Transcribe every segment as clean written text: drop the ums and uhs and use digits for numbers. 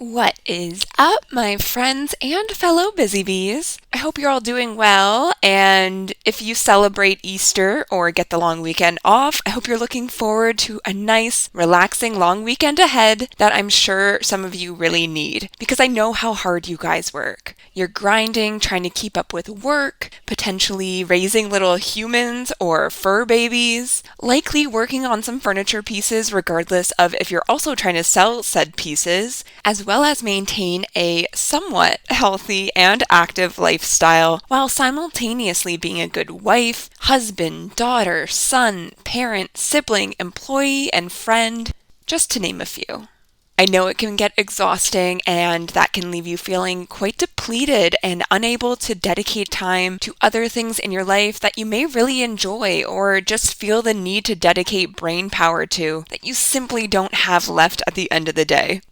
What is up, my friends and fellow busy bees? I hope you're all doing well, and if you celebrate Easter or get the long weekend off, I hope you're looking forward to a nice, relaxing long weekend ahead that I'm sure some of you really need, because I know how hard you guys work. You're grinding, trying to keep up with work, potentially raising little humans or fur babies, likely working on some furniture pieces regardless of if you're also trying to sell said pieces, as well as maintain a somewhat healthy and active lifestyle while simultaneously being a good wife, husband, daughter, son, parent, sibling, employee, and friend, just to name a few. I know it can get exhausting and that can leave you feeling quite depleted and unable to dedicate time to other things in your life that you may really enjoy or just feel the need to dedicate brain power to that you simply don't have left at the end of the day.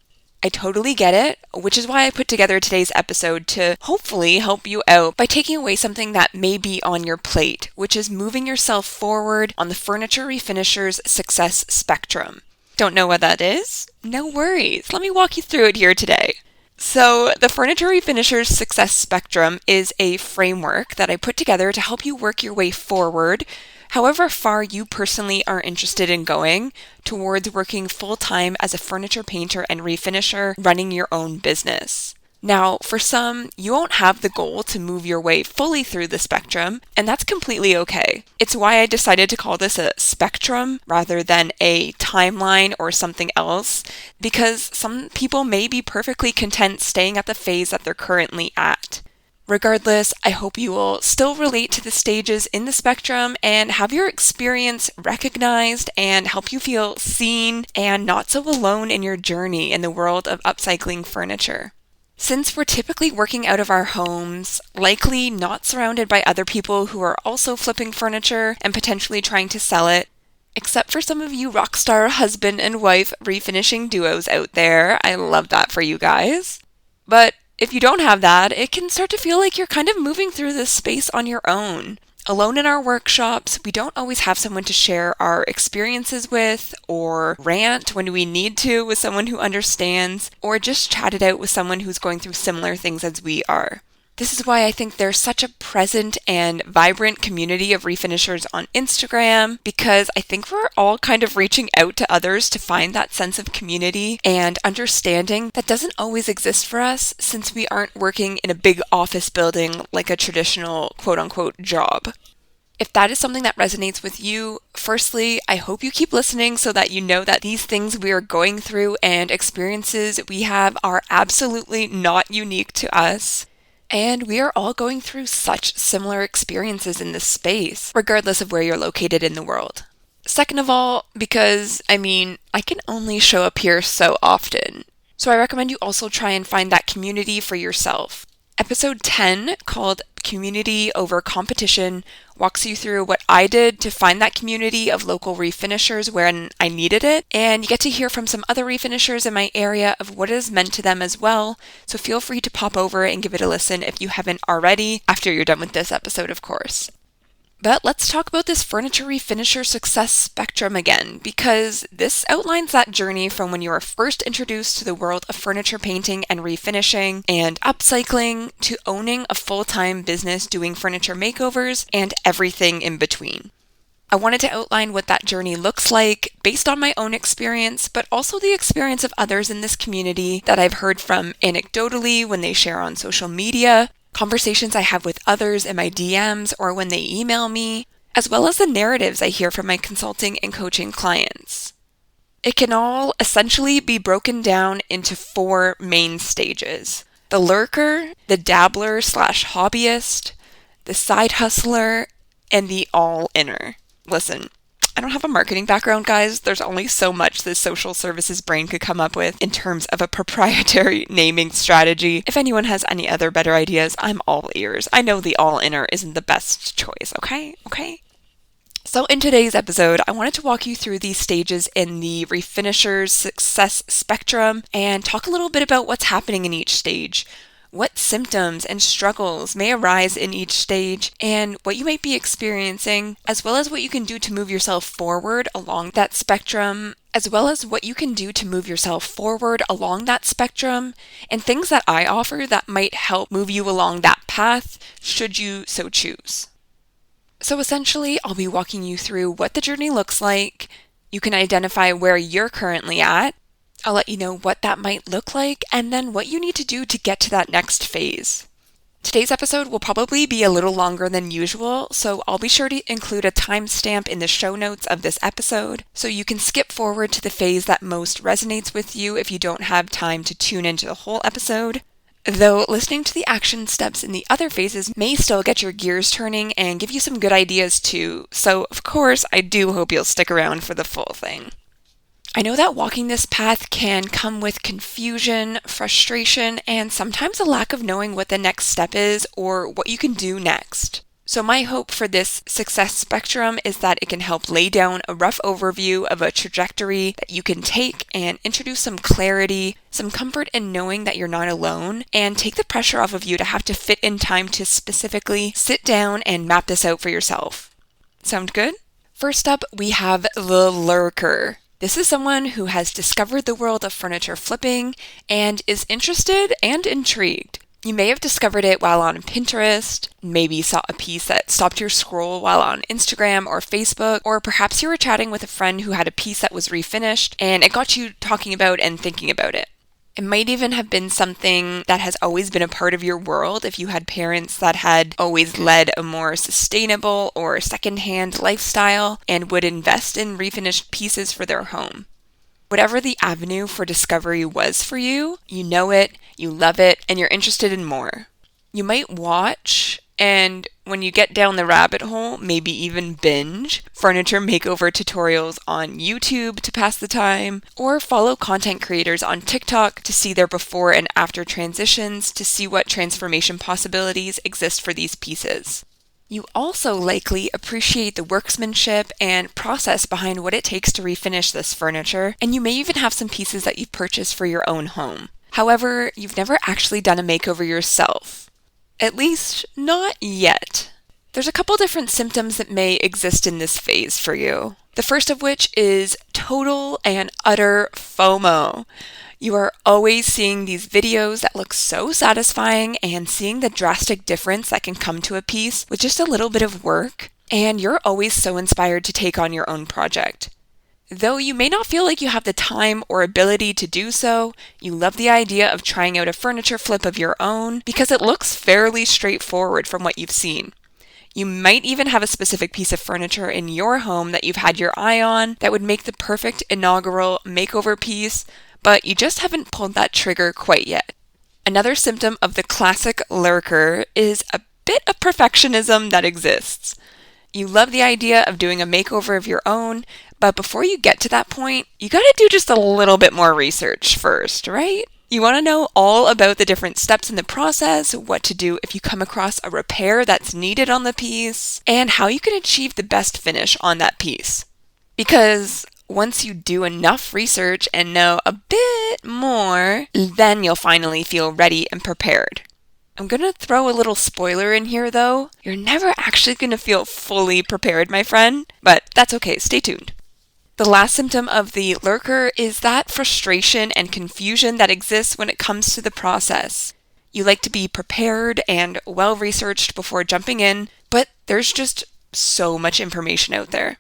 I totally get it, which is why I put together today's episode to hopefully help you out by taking away something that may be on your plate, which is moving yourself forward on the Furniture Refinishers Success Spectrum. Don't know what that is? No worries. Let me walk you through it here today. So, the Furniture Refinishers Success Spectrum is a framework that I put together to help you work your way forward, however far you personally are interested in going, towards working full-time as a furniture painter and refinisher running your own business. Now, for some, you won't have the goal to move your way fully through the spectrum, and that's completely okay. It's why I decided to call this a spectrum rather than a timeline or something else, because some people may be perfectly content staying at the phase that they're currently at. Regardless, I hope you will still relate to the stages in the spectrum and have your experience recognized and help you feel seen and not so alone in your journey in the world of upcycling furniture. Since we're typically working out of our homes, likely not surrounded by other people who are also flipping furniture and potentially trying to sell it, except for some of you rockstar husband and wife refinishing duos out there, I love that for you guys. But if you don't have that, it can start to feel like you're kind of moving through this space on your own. Alone in our workshops, we don't always have someone to share our experiences with, or rant when we need to with someone who understands, or just chat it out with someone who's going through similar things as we are. This is why I think there's such a present and vibrant community of refinishers on Instagram, because I think we're all kind of reaching out to others to find that sense of community and understanding that doesn't always exist for us since we aren't working in a big office building like a traditional quote-unquote job. If that is something that resonates with you, firstly, I hope you keep listening so that you know that these things we are going through and experiences we have are absolutely not unique to us. And we are all going through such similar experiences in this space, regardless of where you're located in the world. Second of all, because, I can only show up here so often. So I recommend you also try and find that community for yourself. Episode 10, called Community Over Competition, walks you through what I did to find that community of local refinishers when I needed it, and you get to hear from some other refinishers in my area of what it has meant to them as well, so feel free to pop over and give it a listen if you haven't already, after you're done with this episode, of course. But let's talk about this Furniture Refinisher Success Spectrum again, because this outlines that journey from when you were first introduced to the world of furniture painting and refinishing and upcycling to owning a full-time business doing furniture makeovers and everything in between. I wanted to outline what that journey looks like based on my own experience, but also the experience of others in this community that I've heard from anecdotally when they share on social media, conversations I have with others in my DMs or when they email me, as well as the narratives I hear from my consulting and coaching clients. It can all essentially be broken down into 4 main stages: the lurker, the dabbler / hobbyist, the side hustler, and the all-inner. Listen, I don't have a marketing background, guys. There's only so much this social services brain could come up with in terms of a proprietary naming strategy. If anyone has any other better ideas, I'm all ears. I know the all-inner isn't the best choice, okay? So in today's episode, I wanted to walk you through these stages in the Refinishers Success Spectrum and talk a little bit about what's happening in each stage, what symptoms and struggles may arise in each stage and what you might be experiencing, as well as what you can do to move yourself forward along that spectrum, and things that I offer that might help move you along that path should you so choose. So essentially, I'll be walking you through what the journey looks like. You can identify where you're currently at. I'll let you know what that might look like and then what you need to do to get to that next phase. Today's episode will probably be a little longer than usual, so I'll be sure to include a timestamp in the show notes of this episode so you can skip forward to the phase that most resonates with you if you don't have time to tune into the whole episode. Though listening to the action steps in the other phases may still get your gears turning and give you some good ideas too, so of course I do hope you'll stick around for the full thing. I know that walking this path can come with confusion, frustration, and sometimes a lack of knowing what the next step is or what you can do next. So my hope for this success spectrum is that it can help lay down a rough overview of a trajectory that you can take and introduce some clarity, some comfort in knowing that you're not alone, and take the pressure off of you to have to fit in time to specifically sit down and map this out for yourself. Sound good? First up, we have the Lurker. This is someone who has discovered the world of furniture flipping and is interested and intrigued. You may have discovered it while on Pinterest, maybe saw a piece that stopped your scroll while on Instagram or Facebook, or perhaps you were chatting with a friend who had a piece that was refinished and it got you talking about and thinking about it. It might even have been something that has always been a part of your world if you had parents that had always led a more sustainable or secondhand lifestyle and would invest in refinished pieces for their home. Whatever the avenue for discovery was for you, you know it, you love it, and you're interested in more. You might watch, and when you get down the rabbit hole, maybe even binge furniture makeover tutorials on YouTube to pass the time, or follow content creators on TikTok to see their before and after transitions to see what transformation possibilities exist for these pieces. You also likely appreciate the workmanship and process behind what it takes to refinish this furniture, and you may even have some pieces that you've purchased for your own home. However, you've never actually done a makeover yourself. At least, not yet. There's a couple different symptoms that may exist in this phase for you. The first of which is total and utter FOMO. You are always seeing these videos that look so satisfying and seeing the drastic difference that can come to a piece with just a little bit of work, and you're always so inspired to take on your own project. Though you may not feel like you have the time or ability to do so, you love the idea of trying out a furniture flip of your own because it looks fairly straightforward from what you've seen. You might even have a specific piece of furniture in your home that you've had your eye on that would make the perfect inaugural makeover piece, but you just haven't pulled that trigger quite yet. Another symptom of the classic Lurker is a bit of perfectionism that exists. You love the idea of doing a makeover of your own, but before you get to that point, you gotta do just a little bit more research first, right? You want to know all about the different steps in the process, what to do if you come across a repair that's needed on the piece, and how you can achieve the best finish on that piece. Because once you do enough research and know a bit more, then you'll finally feel ready and prepared. I'm going to throw a little spoiler in here though. You're never actually going to feel fully prepared, my friend, but that's okay, stay tuned. The last symptom of the Lurker is that frustration and confusion that exists when it comes to the process. You like to be prepared and well-researched before jumping in, but there's just so much information out there.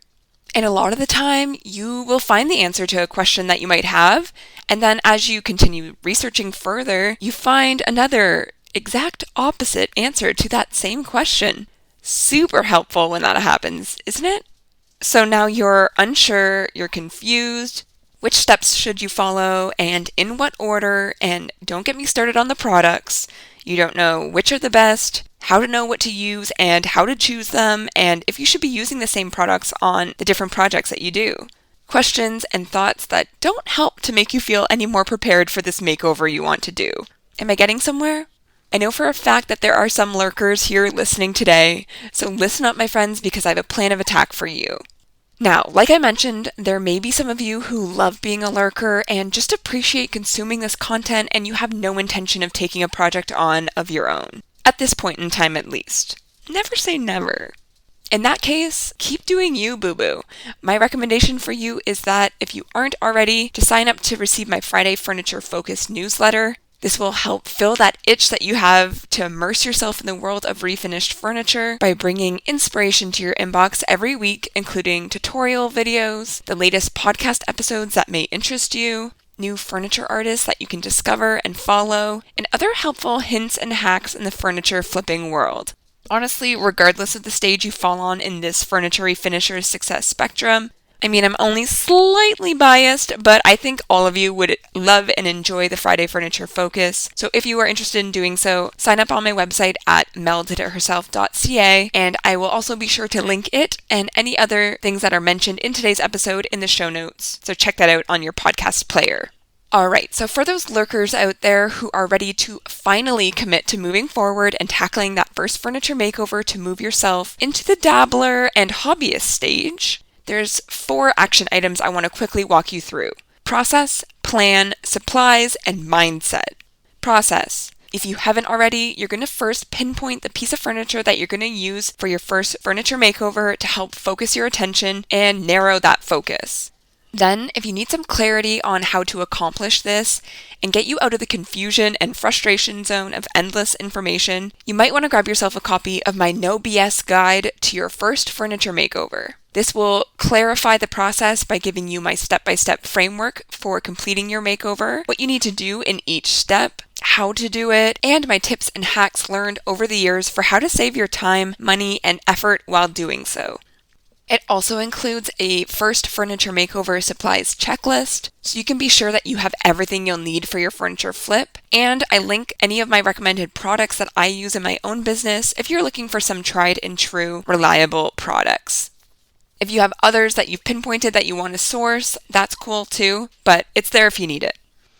And a lot of the time, you will find the answer to a question that you might have, and then as you continue researching further, you find another exact opposite answer to that same question. Super helpful when that happens, isn't it? So now you're unsure, you're confused, which steps should you follow and in what order, and don't get me started on the products. You don't know which are the best, how to know what to use and how to choose them, and if you should be using the same products on the different projects that you do. Questions and thoughts that don't help to make you feel any more prepared for this makeover you want to do. Am I getting somewhere? I know for a fact that there are some lurkers here listening today, so listen up, my friends, because I have a plan of attack for you. Now, like I mentioned, there may be some of you who love being a lurker and just appreciate consuming this content, and you have no intention of taking a project on of your own. At this point in time, at least. Never say never. In that case, keep doing you, boo-boo. My recommendation for you is that if you aren't already, to sign up to receive my Friday Furniture Focus newsletter. This will help fill that itch that you have to immerse yourself in the world of refinished furniture by bringing inspiration to your inbox every week, including tutorial videos, the latest podcast episodes that may interest you, new furniture artists that you can discover and follow, and other helpful hints and hacks in the furniture flipping world. Honestly, regardless of the stage you fall on in this Furniture Refinishers Success Spectrum, I'm only slightly biased, but I think all of you would love and enjoy the Friday Furniture Focus. So if you are interested in doing so, sign up on my website at MelDidItHerself.ca, and I will also be sure to link it and any other things that are mentioned in today's episode in the show notes. So check that out on your podcast player. Alright, so for those lurkers out there who are ready to finally commit to moving forward and tackling that first furniture makeover to move yourself into the Dabbler and Hobbyist stage, there's 4 action items I want to quickly walk you through. Process, plan, supplies, and mindset. Process. If you haven't already, you're going to first pinpoint the piece of furniture that you're going to use for your first furniture makeover to help focus your attention and narrow that focus. Then, if you need some clarity on how to accomplish this and get you out of the confusion and frustration zone of endless information, you might want to grab yourself a copy of my No BS guide to your first furniture makeover. This will clarify the process by giving you my step-by-step framework for completing your makeover, what you need to do in each step, how to do it, and my tips and hacks learned over the years for how to save your time, money, and effort while doing so. It also includes a first furniture makeover supplies checklist, so you can be sure that you have everything you'll need for your furniture flip, and I link any of my recommended products that I use in my own business if you're looking for some tried and true, reliable products. If you have others that you've pinpointed that you want to source, that's cool too, but it's there if you need it.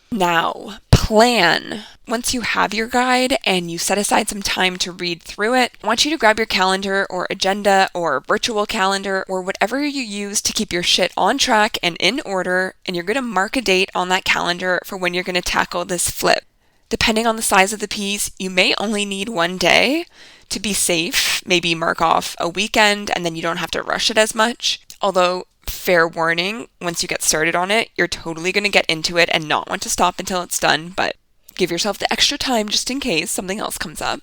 Now, plan. Once you have your guide and you set aside some time to read through it, I want you to grab your calendar or agenda or virtual calendar or whatever you use to keep your shit on track and in order, and you're going to mark a date on that calendar for when you're going to tackle this flip. Depending on the size of the piece, you may only need one day. To be safe, maybe mark off a weekend and then you don't have to rush it as much. Although, fair warning, once you get started on it, you're totally going to get into it and not want to stop until it's done, but give yourself the extra time just in case something else comes up.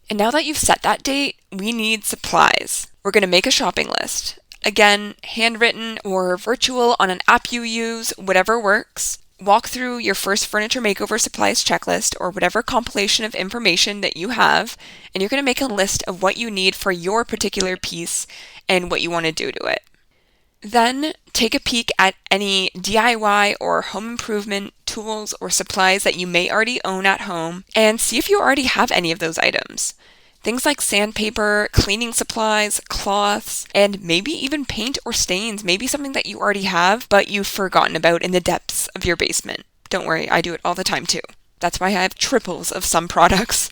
And now that you've set that date, we need supplies. We're going to make a shopping list. Again, handwritten or virtual on an app you use, whatever works. Walk through your first furniture makeover supplies checklist or whatever compilation of information that you have, and you're going to make a list of what you need for your particular piece and what you want to do to it. Then take a peek at any DIY or home improvement tools or supplies that you may already own at home and see if you already have any of those items. Things like sandpaper, cleaning supplies, cloths, and maybe even paint or stains may be something that you already have, but you've forgotten about in the depths of your basement. Don't worry, I do it all the time too. That's why I have triples of some products.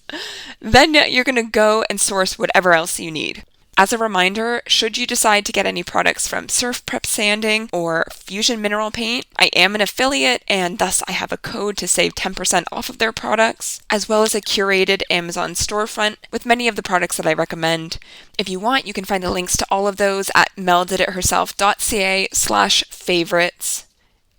Then you're going to go and source whatever else you need. As a reminder, should you decide to get any products from Surf Prep Sanding or Fusion Mineral Paint, I am an affiliate and thus I have a code to save 10% off of their products, as well as a curated Amazon storefront with many of the products that I recommend. If you want, you can find the links to all of those at meldiditherself.ca/favorites.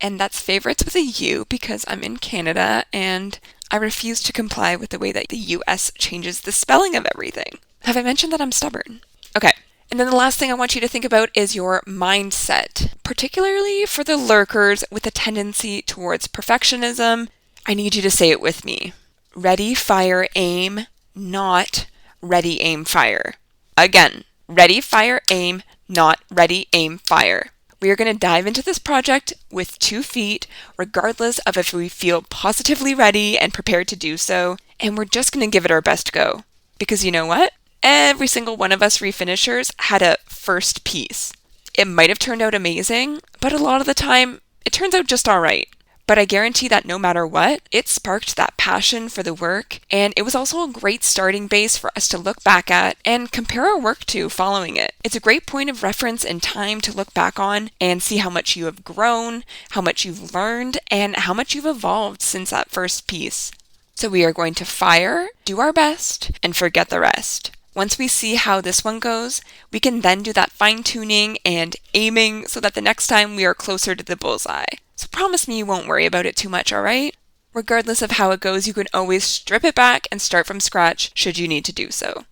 And that's favorites with a U because I'm in Canada and I refuse to comply with the way that the US changes the spelling of everything. Have I mentioned that I'm stubborn? Okay, and then the last thing I want you to think about is your mindset, particularly for the lurkers with a tendency towards perfectionism. I need you to say it with me. Ready, fire, aim, not ready, aim, fire. Again, ready, fire, aim, not ready, aim, fire. We are going to dive into this project with 2 feet, regardless of if we feel positively ready and prepared to do so, and we're just going to give it our best go. Because you know what? Every single one of us refinishers had a first piece. It might have turned out amazing, but a lot of the time, it turns out just alright. but I guarantee that no matter what, it sparked that passion for the work, and it was also a great starting base for us to look back at and compare our work to following it. It's a great point of reference and time to look back on and see how much you have grown, how much you've learned, and how much you've evolved since that first piece. So we are going to fire, do our best, and forget the rest. Once we see how this one goes, we can then do that fine-tuning and aiming so that the next time we are closer to the bullseye. So promise me you won't worry about it too much, alright? Regardless of how it goes, you can always strip it back and start from scratch should you need to do so.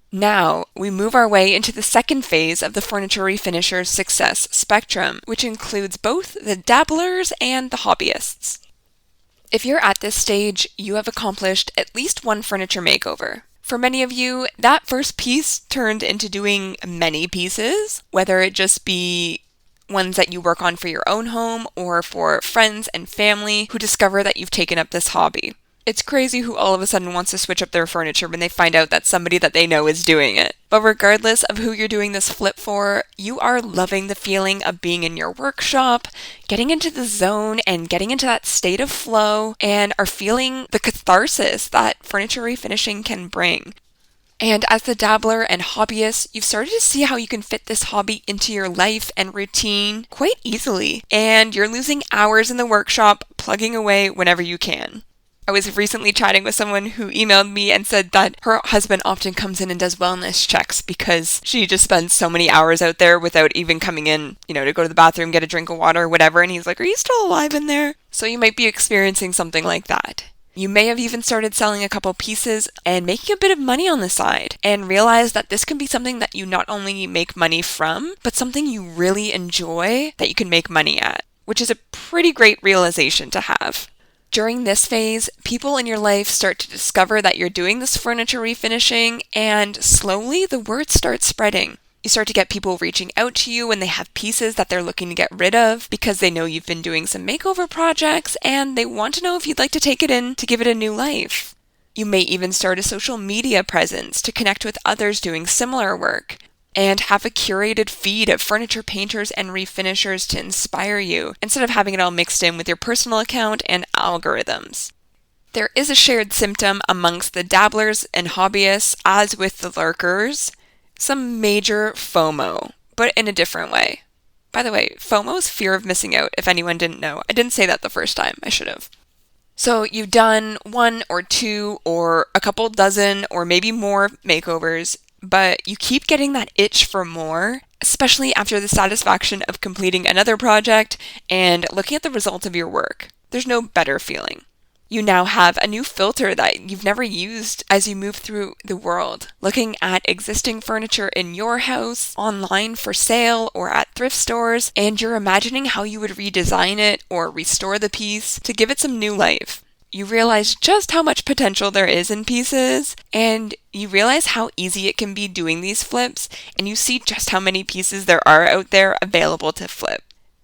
Now, we move our way into the second phase of the Furniture Refinishers Success Spectrum, which includes both the dabblers and the hobbyists. If you're at this stage, you have accomplished at least one furniture makeover. For many of you, that first piece turned into doing many pieces, whether it just be ones that you work on for your own home or for friends and family who discover that you've taken up this hobby. It's crazy who all of a sudden wants to switch up their furniture when they find out that somebody that they know is doing it. But regardless of who you're doing this flip for, you are loving the feeling of being in your workshop, getting into the zone and getting into that state of flow, and are feeling the catharsis that furniture refinishing can bring. And as the dabbler and hobbyist, you've started to see how you can fit this hobby into your life and routine quite easily, and you're losing hours in the workshop plugging away whenever you can. I was recently chatting with someone who emailed me and said that her husband often comes in and does wellness checks because she just spends so many hours out there without even coming in, to go to the bathroom, get a drink of water, whatever. And he's like, "Are you still alive in there?" So you might be experiencing something like that. You may have even started selling a couple pieces and making a bit of money on the side and realize that this can be something that you not only make money from, but something you really enjoy that you can make money at, which is a pretty great realization to have. During this phase, people in your life start to discover that you're doing this furniture refinishing, and slowly the word starts spreading. You start to get people reaching out to you when they have pieces that they're looking to get rid of because they know you've been doing some makeover projects and they want to know if you'd like to take it in to give it a new life. You may even start a social media presence to connect with others doing similar work, and have a curated feed of furniture painters and refinishers to inspire you, instead of having it all mixed in with your personal account and algorithms. There is a shared symptom amongst the dabblers and hobbyists, as with the lurkers, some major FOMO, but in a different way. By the way, FOMO is fear of missing out, if anyone didn't know. I didn't say that the first time, I should have. So you've done 1 or 2 or a couple dozen or maybe more makeovers, but you keep getting that itch for more, especially after the satisfaction of completing another project and looking at the result of your work. There's no better feeling. You now have a new filter that you've never used as you move through the world, looking at existing furniture in your house, online for sale, or at thrift stores, and you're imagining how you would redesign it or restore the piece to give it some new life. You realize just how much potential there is in pieces, and you realize how easy it can be doing these flips, and you see just how many pieces there are out there available to flip.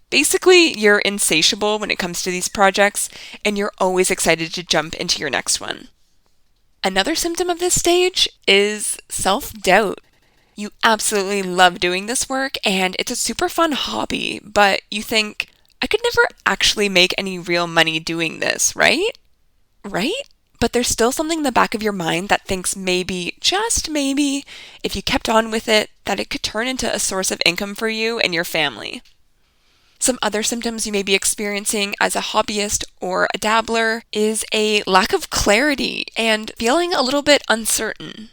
Basically, you're insatiable when it comes to these projects, and you're always excited to jump into your next one. Another symptom of this stage is self-doubt. You absolutely love doing this work, and it's a super fun hobby, but you think, I could never actually make any real money doing this, right? Right? But there's still something in the back of your mind that thinks maybe, just maybe, if you kept on with it, that it could turn into a source of income for you and your family. Some other symptoms you may be experiencing as a hobbyist or a dabbler is a lack of clarity and feeling a little bit uncertain.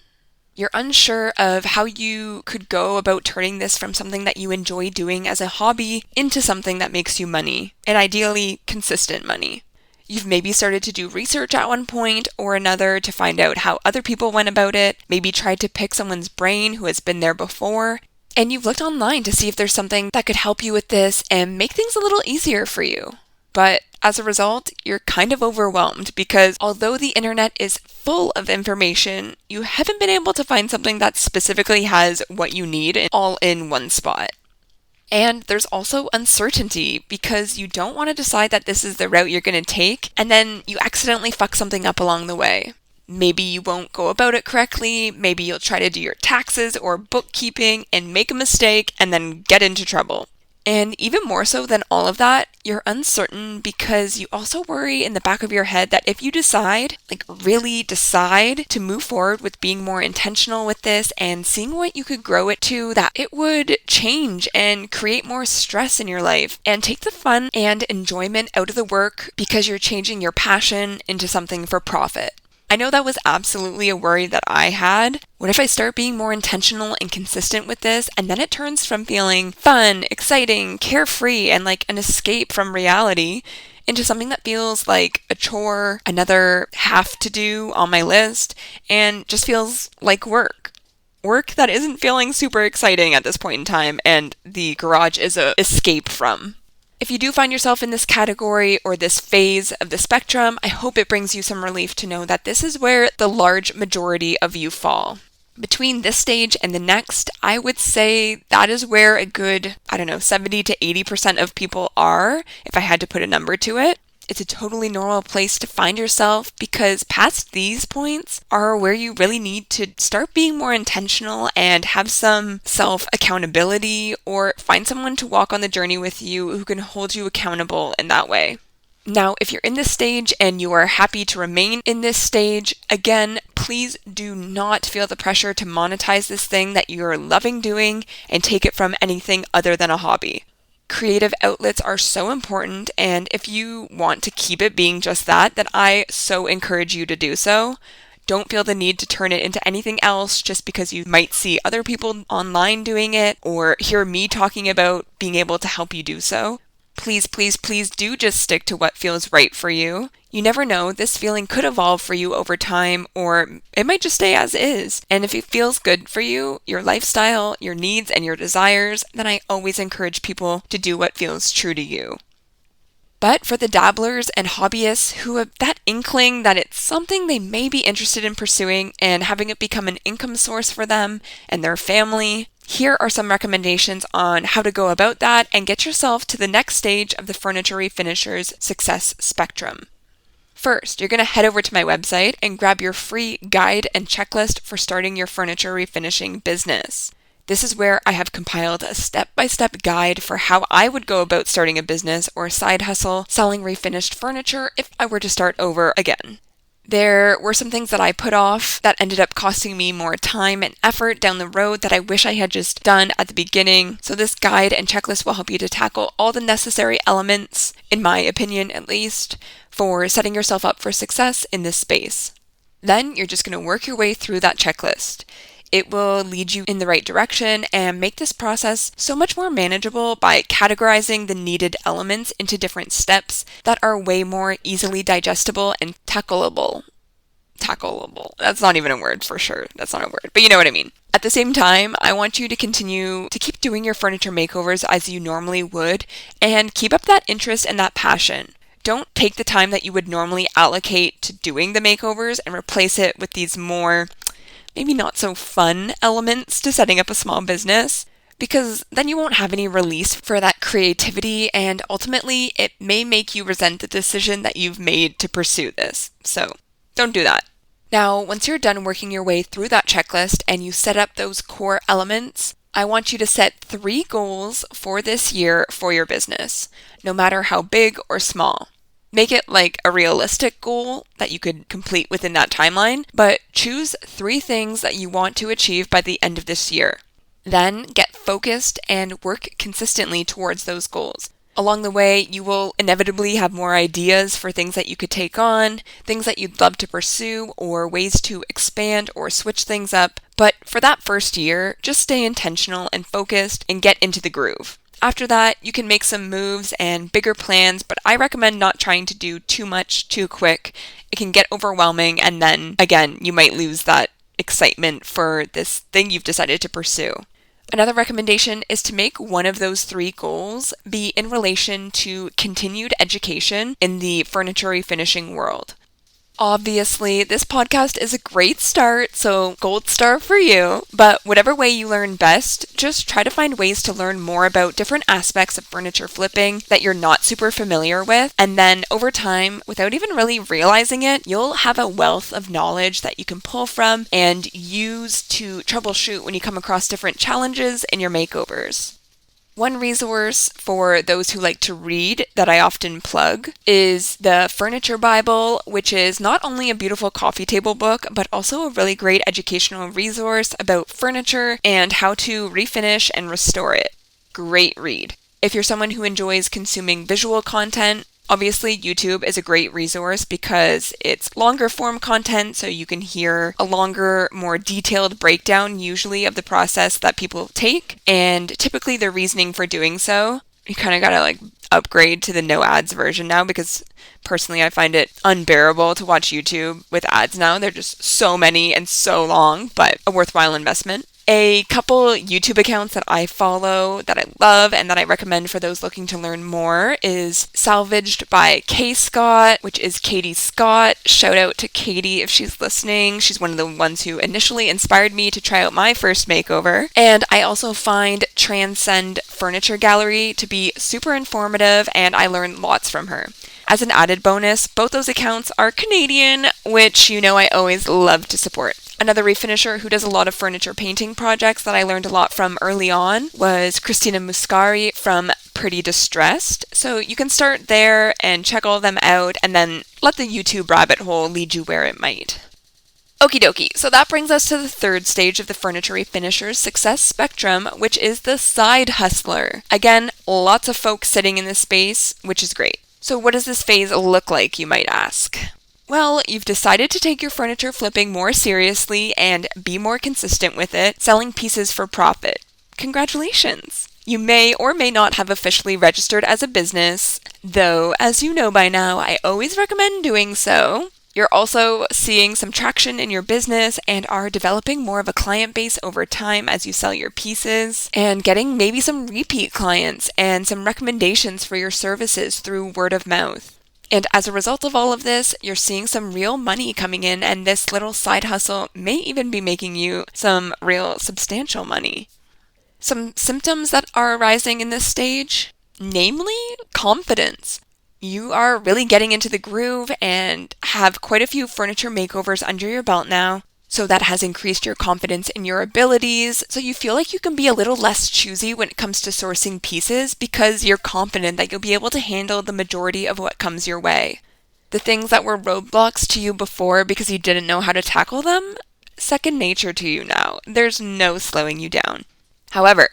You're unsure of how you could go about turning this from something that you enjoy doing as a hobby into something that makes you money, and ideally consistent money. You've maybe started to do research at one point or another to find out how other people went about it, maybe tried to pick someone's brain who has been there before, and you've looked online to see if there's something that could help you with this and make things a little easier for you. But as a result, you're kind of overwhelmed because although the internet is full of information, you haven't been able to find something that specifically has what you need all in one spot. And there's also uncertainty because you don't want to decide that this is the route you're going to take and then you accidentally fuck something up along the way. Maybe you won't go about it correctly, maybe you'll try to do your taxes or bookkeeping and make a mistake and then get into trouble. And even more so than all of that, you're uncertain because you also worry in the back of your head that if you decide, really decide to move forward with being more intentional with this and seeing what you could grow it to, that it would change and create more stress in your life and take the fun and enjoyment out of the work because you're changing your passion into something for profit. I know that was absolutely a worry that I had. What if I start being more intentional and consistent with this, and then it turns from feeling fun, exciting, carefree, and like an escape from reality into something that feels like a chore, another have to do on my list, and just feels like work. Work that isn't feeling super exciting at this point in time, and the garage is a escape from. If you do find yourself in this category or this phase of the spectrum, I hope it brings you some relief to know that this is where the large majority of you fall. Between this stage and the next, I would say that is where a good, 70 to 80% of people are, if I had to put a number to it. It's a totally normal place to find yourself because past these points are where you really need to start being more intentional and have some self-accountability or find someone to walk on the journey with you who can hold you accountable in that way. Now, if you're in this stage and you are happy to remain in this stage, again, please do not feel the pressure to monetize this thing that you're loving doing and take it from anything other than a hobby. Creative outlets are so important, and if you want to keep it being just that, then I so encourage you to do so. Don't feel the need to turn it into anything else just because you might see other people online doing it or hear me talking about being able to help you do so. Please, please, please do just stick to what feels right for you. You never know, this feeling could evolve for you over time, or it might just stay as is. And if it feels good for you, your lifestyle, your needs, and your desires, then I always encourage people to do what feels true to you. But for the dabblers and hobbyists who have that inkling that it's something they may be interested in pursuing and having it become an income source for them and their family, here are some recommendations on how to go about that and get yourself to the next stage of the Furniture Refinishers Success Spectrum. First, you're going to head over to my website and grab your free guide and checklist for starting your furniture refinishing business. This is where I have compiled a step-by-step guide for how I would go about starting a business or side hustle selling refinished furniture if I were to start over again. There were some things that I put off that ended up costing me more time and effort down the road that I wish I had just done at the beginning. So this guide and checklist will help you to tackle all the necessary elements, in my opinion at least, for setting yourself up for success in this space. Then you're just going to work your way through that checklist. It will lead you in the right direction and make this process so much more manageable by categorizing the needed elements into different steps that are way more easily digestible and tackleable. That's not even a word for sure. That's not a word, but you know what I mean. At the same time, I want you to continue to keep doing your furniture makeovers as you normally would and keep up that interest and that passion. Don't take the time that you would normally allocate to doing the makeovers and replace it with these more maybe not so fun elements to setting up a small business, because then you won't have any release for that creativity, and ultimately it may make you resent the decision that you've made to pursue this. So don't do that. Now, once you're done working your way through that checklist and you set up those core elements, I want you to set 3 goals for this year for your business, no matter how big or small. Make it like a realistic goal that you could complete within that timeline, but choose 3 things that you want to achieve by the end of this year. Then get focused and work consistently towards those goals. Along the way, you will inevitably have more ideas for things that you could take on, things that you'd love to pursue, or ways to expand or switch things up. But for that first year, just stay intentional and focused and get into the groove. After that, you can make some moves and bigger plans, but I recommend not trying to do too much too quick. It can get overwhelming, and then, again, you might lose that excitement for this thing you've decided to pursue. Another recommendation is to make one of those 3 goals be in relation to continued education in the furniture refinishing world. Obviously, this podcast is a great start, so gold star for you. But whatever way you learn best, just try to find ways to learn more about different aspects of furniture flipping that you're not super familiar with. And then over time, without even really realizing it, you'll have a wealth of knowledge that you can pull from and use to troubleshoot when you come across different challenges in your makeovers. One resource for those who like to read that I often plug is the Furniture Bible, which is not only a beautiful coffee table book, but also a really great educational resource about furniture and how to refinish and restore it. Great read. If you're someone who enjoys consuming visual content, obviously YouTube is a great resource because it's longer form content, so you can hear a longer, more detailed breakdown usually of the process that people take, and typically the reasoning for doing so. You kind of gotta upgrade to the no ads version now, because personally I find it unbearable to watch YouTube with ads now. They're just so many and so long, but a worthwhile investment. A couple YouTube accounts that I follow that I love and that I recommend for those looking to learn more is Salvaged by K. Scott, which is Katie Scott. Shout out to Katie if she's listening. She's one of the ones who initially inspired me to try out my first makeover. And I also find Transcend Furniture Gallery to be super informative, and I learn lots from her. As an added bonus, both those accounts are Canadian, which I always love to support. Another refinisher who does a lot of furniture painting projects that I learned a lot from early on was Christina Muscari from Pretty Distressed. So you can start there and check all of them out, and then let the YouTube rabbit hole lead you where it might. Okie dokie, so that brings us to the third stage of the Furniture Refinishers Success Spectrum, which is the side hustler. Again, lots of folks sitting in this space, which is great. So what does this phase look like, you might ask? Well, you've decided to take your furniture flipping more seriously and be more consistent with it, selling pieces for profit. Congratulations! You may or may not have officially registered as a business, though, as you know by now, I always recommend doing so. You're also seeing some traction in your business and are developing more of a client base over time as you sell your pieces, and getting maybe some repeat clients and some recommendations for your services through word of mouth. And as a result of all of this, you're seeing some real money coming in, and this little side hustle may even be making you some real substantial money. Some symptoms that are arising in this stage, namely confidence. You are really getting into the groove and have quite a few furniture makeovers under your belt now, so that has increased your confidence in your abilities, so you feel like you can be a little less choosy when it comes to sourcing pieces because you're confident that you'll be able to handle the majority of what comes your way. The things that were roadblocks to you before because you didn't know how to tackle them, second nature to you now. There's no slowing you down. However,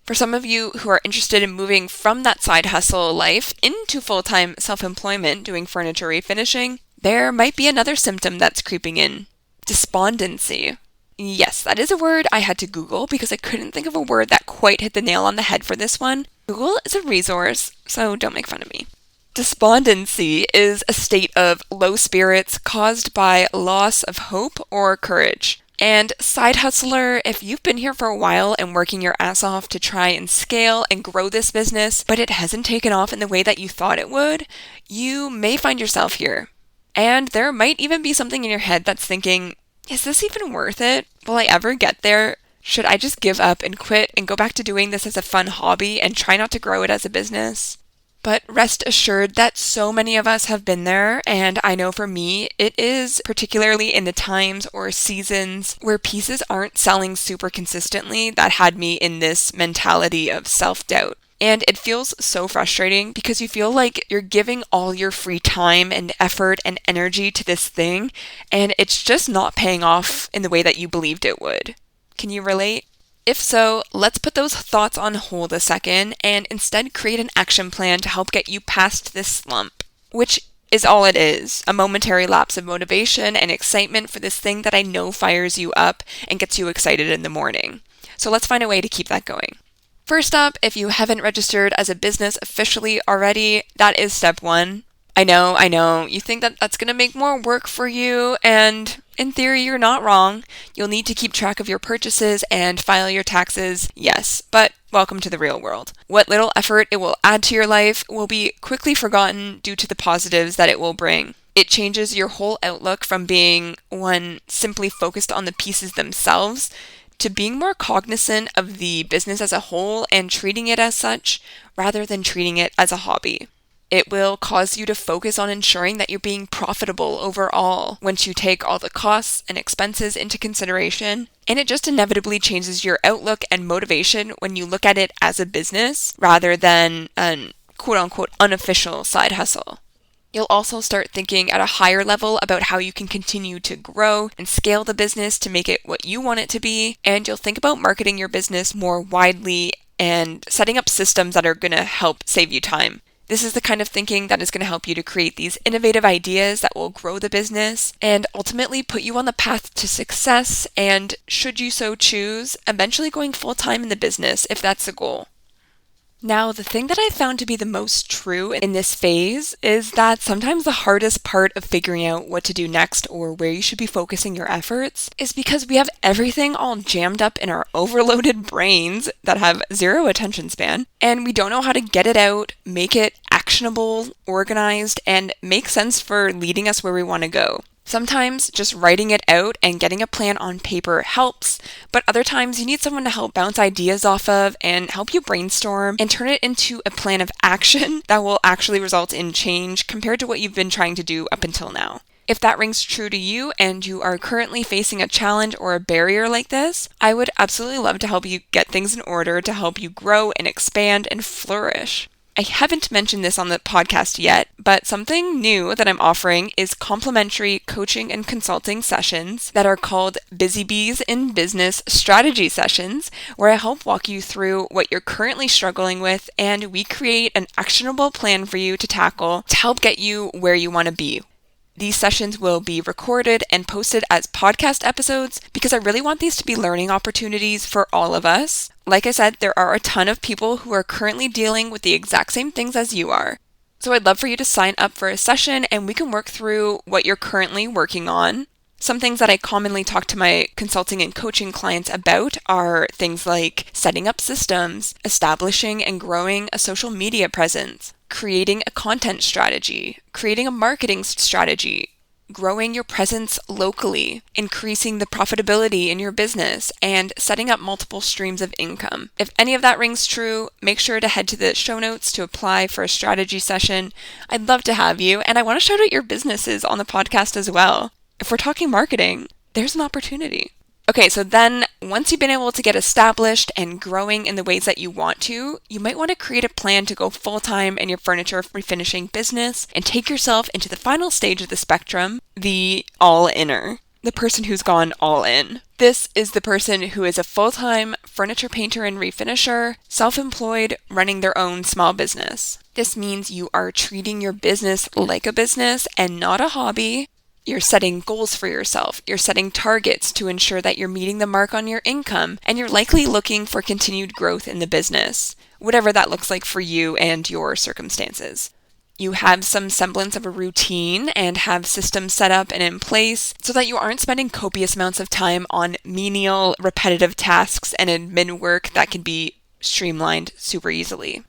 for some of you who are interested in moving from that side hustle life into full-time self-employment doing furniture refinishing, there might be another symptom that's creeping in. Despondency. Yes, that is a word I had to Google because I couldn't think of a word that quite hit the nail on the head for this one. Google is a resource, so don't make fun of me. Despondency is a state of low spirits caused by loss of hope or courage. And side hustler, if you've been here for a while and working your ass off to try and scale and grow this business, but it hasn't taken off in the way that you thought it would, you may find yourself here. And there might even be something in your head that's thinking, is this even worth it? Will I ever get there? Should I just give up and quit and go back to doing this as a fun hobby and try not to grow it as a business? But rest assured that so many of us have been there, and I know for me, it is particularly in the times or seasons where pieces aren't selling super consistently that had me in this mentality of self-doubt. And it feels so frustrating because you feel like you're giving all your free time and effort and energy to this thing, and it's just not paying off in the way that you believed it would. Can you relate? If so, let's put those thoughts on hold a second and instead create an action plan to help get you past this slump, which is all it is, a momentary lapse of motivation and excitement for this thing that I know fires you up and gets you excited in the morning. So let's find a way to keep that going. First up, if you haven't registered as a business officially already, that is step one. I know, you think that that's going to make more work for you, and in theory, you're not wrong. You'll need to keep track of your purchases and file your taxes, yes, but welcome to the real world. What little effort it will add to your life will be quickly forgotten due to the positives that it will bring. It changes your whole outlook from being one simply focused on the pieces themselves to being more cognizant of the business as a whole and treating it as such rather than treating it as a hobby. It will cause you to focus on ensuring that you're being profitable overall once you take all the costs and expenses into consideration. And it just inevitably changes your outlook and motivation when you look at it as a business rather than an quote-unquote unofficial side hustle. You'll also start thinking at a higher level about how you can continue to grow and scale the business to make it what you want it to be, and you'll think about marketing your business more widely and setting up systems that are going to help save you time. This is the kind of thinking that is going to help you to create these innovative ideas that will grow the business and ultimately put you on the path to success and, should you so choose, eventually going full-time in the business if that's the goal. Now, the thing that I found to be the most true in this phase is that sometimes the hardest part of figuring out what to do next or where you should be focusing your efforts is because we have everything all jammed up in our overloaded brains that have zero attention span, and we don't know how to get it out, make it actionable, organized, and make sense for leading us where we want to go. Sometimes just writing it out and getting a plan on paper helps, but other times you need someone to help bounce ideas off of and help you brainstorm and turn it into a plan of action that will actually result in change compared to what you've been trying to do up until now. If that rings true to you and you are currently facing a challenge or a barrier like this, I would absolutely love to help you get things in order to help you grow and expand and flourish. I haven't mentioned this on the podcast yet, but something new that I'm offering is complimentary coaching and consulting sessions that are called BusyBees in Business Strategy Sessions, where I help walk you through what you're currently struggling with, and we create an actionable plan for you to tackle to help get you where you want to be. These sessions will be recorded and posted as podcast episodes because I really want these to be learning opportunities for all of us. Like I said, there are a ton of people who are currently dealing with the exact same things as you are. So I'd love for you to sign up for a session and we can work through what you're currently working on. Some things that I commonly talk to my consulting and coaching clients about are things like setting up systems, establishing and growing a social media presence, creating a content strategy, creating a marketing strategy, growing your presence locally, increasing the profitability in your business, and setting up multiple streams of income. If any of that rings true, make sure to head to the show notes to apply for a strategy session. I'd love to have you, and I want to shout out your businesses on the podcast as well. If we're talking marketing, there's an opportunity. Okay, so then once you've been able to get established and growing in the ways that you want to, you might want to create a plan to go full-time in your furniture refinishing business and take yourself into the final stage of the spectrum, the all-inner, the person who's gone all in. This is the person who is a full-time furniture painter and refinisher, self-employed, running their own small business. This means you are treating your business like a business and not a hobby. You're setting goals for yourself, you're setting targets to ensure that you're meeting the mark on your income, and you're likely looking for continued growth in the business, whatever that looks like for you and your circumstances. You have some semblance of a routine and have systems set up and in place so that you aren't spending copious amounts of time on menial, repetitive tasks and admin work that can be streamlined super easily.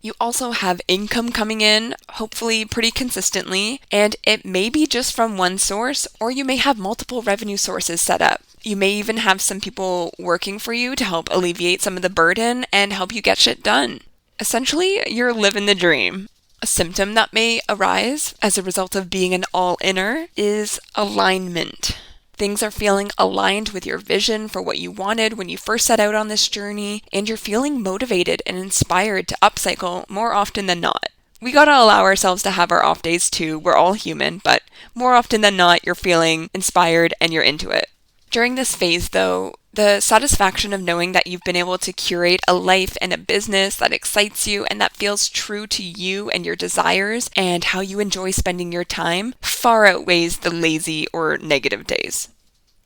You also have income coming in, hopefully pretty consistently, and it may be just from one source, or you may have multiple revenue sources set up. You may even have some people working for you to help alleviate some of the burden and help you get shit done. Essentially, you're living the dream. A symptom that may arise as a result of being an all-inner is alignment. Things are feeling aligned with your vision for what you wanted when you first set out on this journey, and you're feeling motivated and inspired to upcycle more often than not. We gotta allow ourselves to have our off days too, we're all human, but more often than not, you're feeling inspired and you're into it. During this phase though, the satisfaction of knowing that you've been able to curate a life and a business that excites you and that feels true to you and your desires and how you enjoy spending your time far outweighs the lazy or negative days.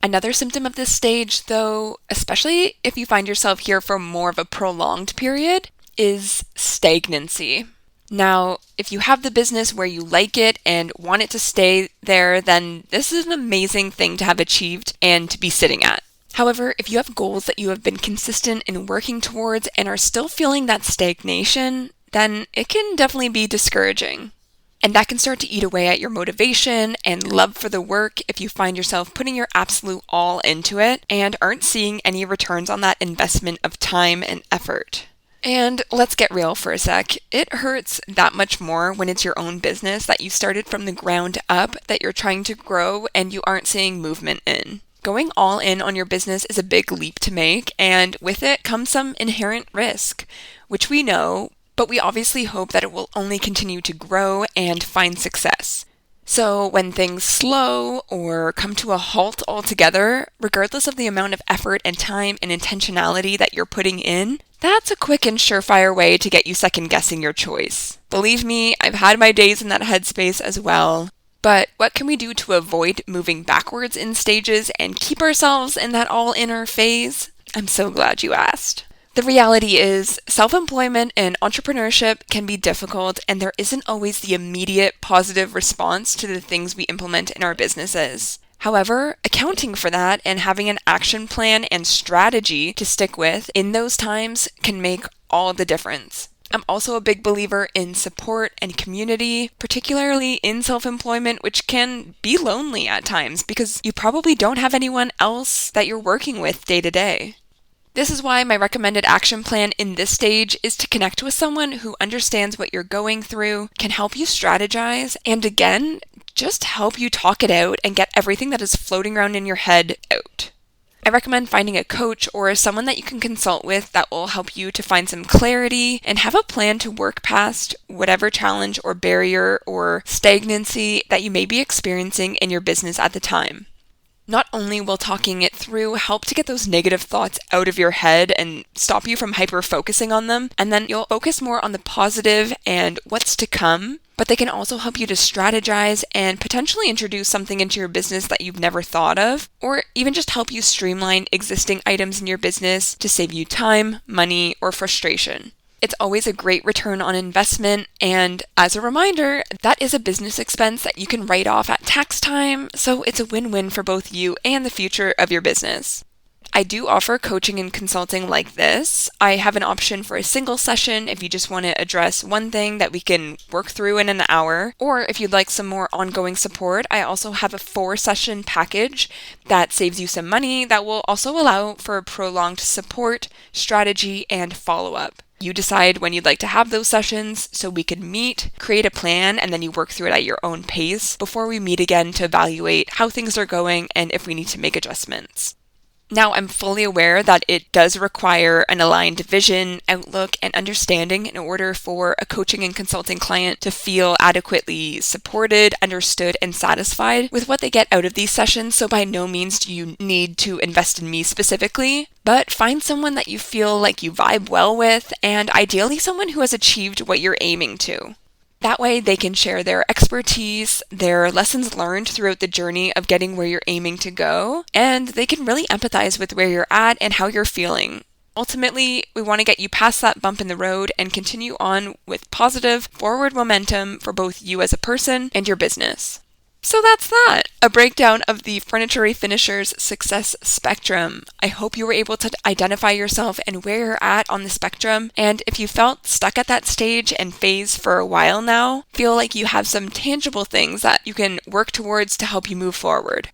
Another symptom of this stage, though, especially if you find yourself here for more of a prolonged period, is stagnancy. Now, if you have the business where you like it and want it to stay there, then this is an amazing thing to have achieved and to be sitting at. However, if you have goals that you have been consistent in working towards and are still feeling that stagnation, then it can definitely be discouraging. And that can start to eat away at your motivation and love for the work if you find yourself putting your absolute all into it and aren't seeing any returns on that investment of time and effort. And let's get real for a sec. It hurts that much more when it's your own business that you started from the ground up, that you're trying to grow and you aren't seeing movement in. Going all in on your business is a big leap to make, and with it comes some inherent risk, which we know, but we obviously hope that it will only continue to grow and find success. So when things slow or come to a halt altogether, regardless of the amount of effort and time and intentionality that you're putting in, that's a quick and surefire way to get you second-guessing your choice. Believe me, I've had my days in that headspace as well. But what can we do to avoid moving backwards in stages and keep ourselves in that all-inner phase? I'm so glad you asked. The reality is, self-employment and entrepreneurship can be difficult, and there isn't always the immediate positive response to the things we implement in our businesses. However, accounting for that and having an action plan and strategy to stick with in those times can make all the difference. I'm also a big believer in support and community, particularly in self-employment, which can be lonely at times because you probably don't have anyone else that you're working with day to day. This is why my recommended action plan in this stage is to connect with someone who understands what you're going through, can help you strategize, and again, just help you talk it out and get everything that is floating around in your head out. I recommend finding a coach or someone that you can consult with that will help you to find some clarity and have a plan to work past whatever challenge or barrier or stagnancy that you may be experiencing in your business at the time. Not only will talking it through help to get those negative thoughts out of your head and stop you from hyper-focusing on them, and then you'll focus more on the positive and what's to come, but they can also help you to strategize and potentially introduce something into your business that you've never thought of, or even just help you streamline existing items in your business to save you time, money, or frustration. It's always a great return on investment, and as a reminder, that is a business expense that you can write off at tax time, so it's a win-win for both you and the future of your business. I do offer coaching and consulting like this. I have an option for a single session if you just want to address one thing that we can work through in an hour, or if you'd like some more ongoing support, I also have a 4-session package that saves you some money that will also allow for prolonged support, strategy, and follow-up. You decide when you'd like to have those sessions so we can meet, create a plan, and then you work through it at your own pace before we meet again to evaluate how things are going and if we need to make adjustments. Now, I'm fully aware that it does require an aligned vision, outlook, and understanding in order for a coaching and consulting client to feel adequately supported, understood, and satisfied with what they get out of these sessions. So by no means do you need to invest in me specifically, but find someone that you feel like you vibe well with, and ideally someone who has achieved what you're aiming to. That way they can share their expertise, their lessons learned throughout the journey of getting where you're aiming to go, and they can really empathize with where you're at and how you're feeling. Ultimately, we want to get you past that bump in the road and continue on with positive, forward momentum for both you as a person and your business. So that's that, a breakdown of the Furniture Refinishers Success Spectrum. I hope you were able to identify yourself and where you're at on the spectrum, and if you felt stuck at that stage and phase for a while now, feel like you have some tangible things that you can work towards to help you move forward.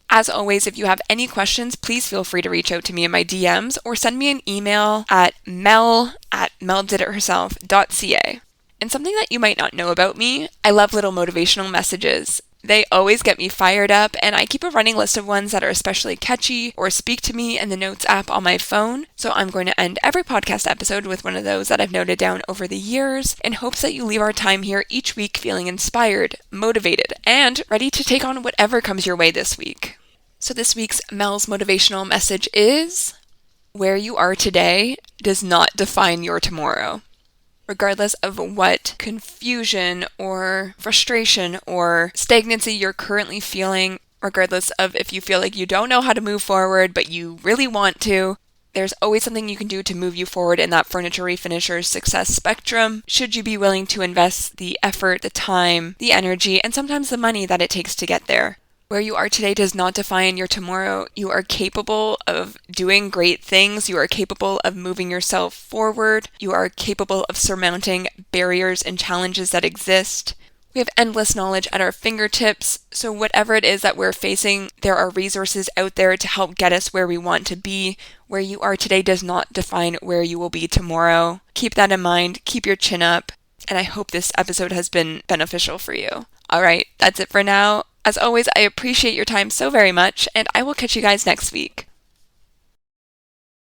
As always, if you have any questions, please feel free to reach out to me in my DMs or send me an email at mel@meldiditherself.ca. And something that you might not know about me, I love little motivational messages. They always get me fired up, and I keep a running list of ones that are especially catchy or speak to me in the Notes app on my phone. So I'm going to end every podcast episode with one of those that I've noted down over the years in hopes that you leave our time here each week feeling inspired, motivated, and ready to take on whatever comes your way this week. So this week's Mel's motivational message is, where you are today does not define your tomorrow. Regardless of what confusion or frustration or stagnancy you're currently feeling, regardless of if you feel like you don't know how to move forward but you really want to, there's always something you can do to move you forward in that Furniture Refinishers Success Spectrum, should you be willing to invest the effort, the time, the energy, and sometimes the money that it takes to get there. Where you are today does not define your tomorrow. You are capable of doing great things. You are capable of moving yourself forward. You are capable of surmounting barriers and challenges that exist. We have endless knowledge at our fingertips, so whatever it is that we're facing, there are resources out there to help get us where we want to be. Where you are today does not define where you will be tomorrow. Keep that in mind, keep your chin up, and I hope this episode has been beneficial for you. All right, that's it for now. As always, I appreciate your time so very much, and I will catch you guys next week.